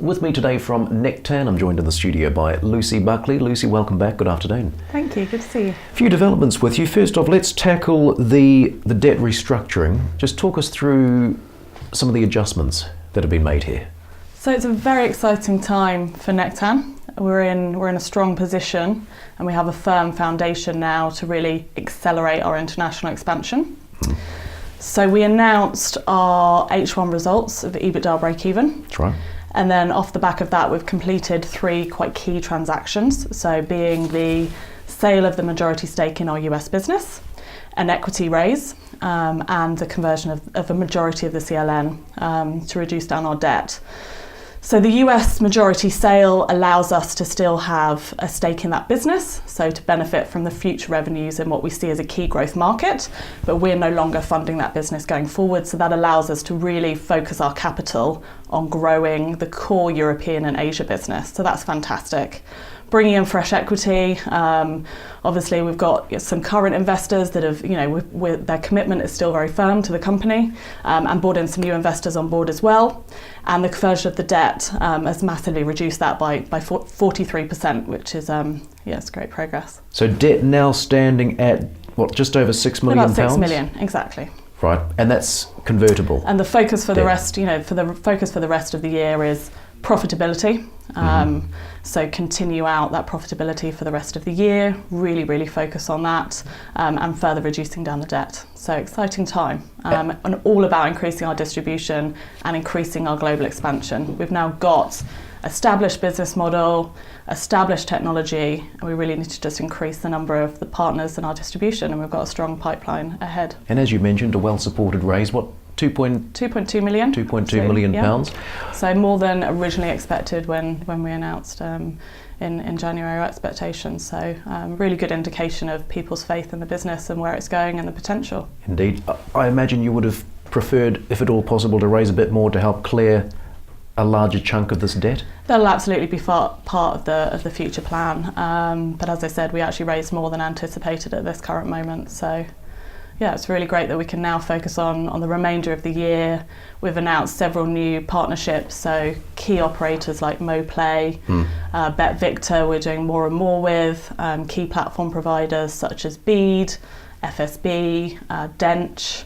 With me today from Nektan, I'm joined in the studio by Lucy Buckley. Lucy, welcome back. Good afternoon. Thank you. Good to see you. A few developments with you. First off, let's tackle the debt restructuring. Just talk us through some of the adjustments that have been made here. So it's a very exciting time for Nektan. We're in a strong position and we have a firm foundation now to really accelerate our international expansion. So we announced our H1 results of EBITDA break-even. That's right. And then off the back of that, we've completed 3 quite key transactions. So being the sale of the majority stake in our US business, an equity raise, and the conversion of a majority of the CLN to reduce down our debt. So the US majority sale allows us to still have a stake in that business, so to benefit from the future revenues in what we see as a key growth market, but we're no longer funding that business going forward, so that allows us to really focus our capital on growing the core European and Asia business, so that's fantastic. Bringing in fresh equity, obviously we've got some current investors that have, their commitment is still very firm to the company, and brought in some new investors on board as well. And the conversion of the debt has massively reduced that by 43%, which is, it's great progress. So debt now standing at, what, just over £6 million? About 6 million, exactly. Right, and that's convertible. And the focus for the rest, for the rest of the year is profitability. So continue out that profitability for the rest of the year, really focus on that, and further reducing down the debt. So exciting time, and all about increasing our distribution and increasing our global expansion. We've now got established business model, established technology, and we really need to just increase the number of the partners in our distribution, and we've got a strong pipeline ahead. And as you mentioned, a well-supported raise, what? 2.2 million. 2.2 million pounds. So more than originally expected when we announced in January our expectations. So really good indication of people's faith in the business and where it's going and the potential. Indeed. I imagine you would have preferred, if at all possible, to raise a bit more to help clear a larger chunk of this debt? That'll absolutely be part of the future plan. But as I said, we actually raised more than anticipated at this current moment. So yeah, it's really great that we can now focus on the remainder of the year. We've announced several new partnerships, so key operators like MoPlay, BetVictor we're doing more and more with, key platform providers such as Bead, FSB, Dench.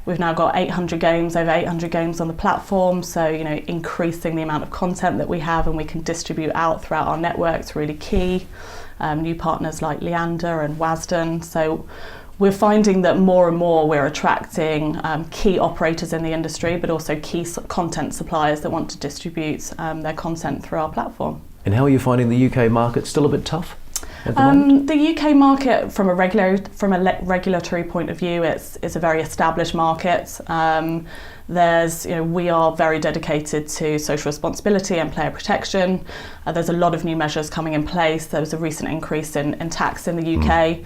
We've now got over 800 games on the platform, so increasing the amount of content that we have and we can distribute out throughout our networks, really key. New partners like Leander and Wasden. So we're finding that more and more we're attracting key operators in the industry, but also key content suppliers that want to distribute their content through our platform. And how are you finding the UK market? Still a bit tough at the moment? The UK market, from a regulatory point of view, it's a very established market. We are very dedicated to social responsibility and player protection. There's a lot of new measures coming in place. There was a recent increase in tax in the UK.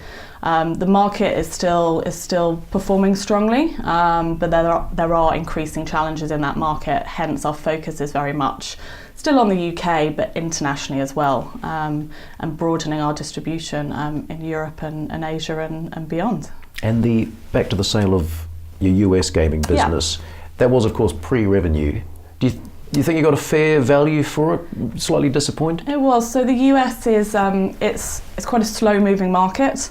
The market is still performing strongly, but there are increasing challenges in that market. Hence, our focus is very much still on the UK, but internationally as well, and broadening our distribution in Europe and Asia and beyond. And back to the sale of your US gaming business. Yeah. That was, of course, pre-revenue. Do you think you got a fair value for it? Slightly disappointed? It was. So the US is it's quite a slow-moving market.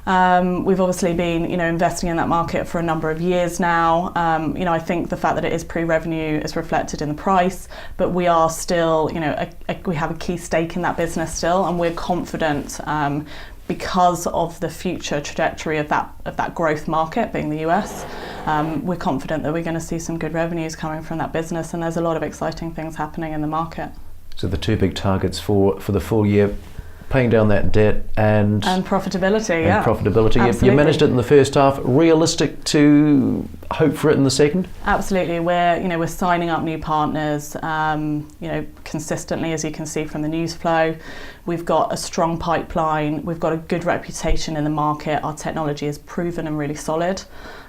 We've obviously been, investing in that market for a number of years now. I think the fact that it is pre-revenue is reflected in the price, but we are still, we have a key stake in that business still, and we're confident because of the future trajectory of that growth market being the US. We're confident that we're going to see some good revenues coming from that business, and there's a lot of exciting things happening in the market. So the 2 big targets for the full year: paying down that debt and profitability. Absolutely. You managed it in the first half. Realistic to hope for it in the second? Absolutely. We're signing up new partners consistently, as you can see from the news flow. We've got a strong pipeline. We've got a good reputation in the market. Our technology is proven and really solid.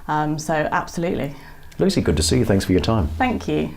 So absolutely. Lucy, good to see you. Thanks for your time. Thank you.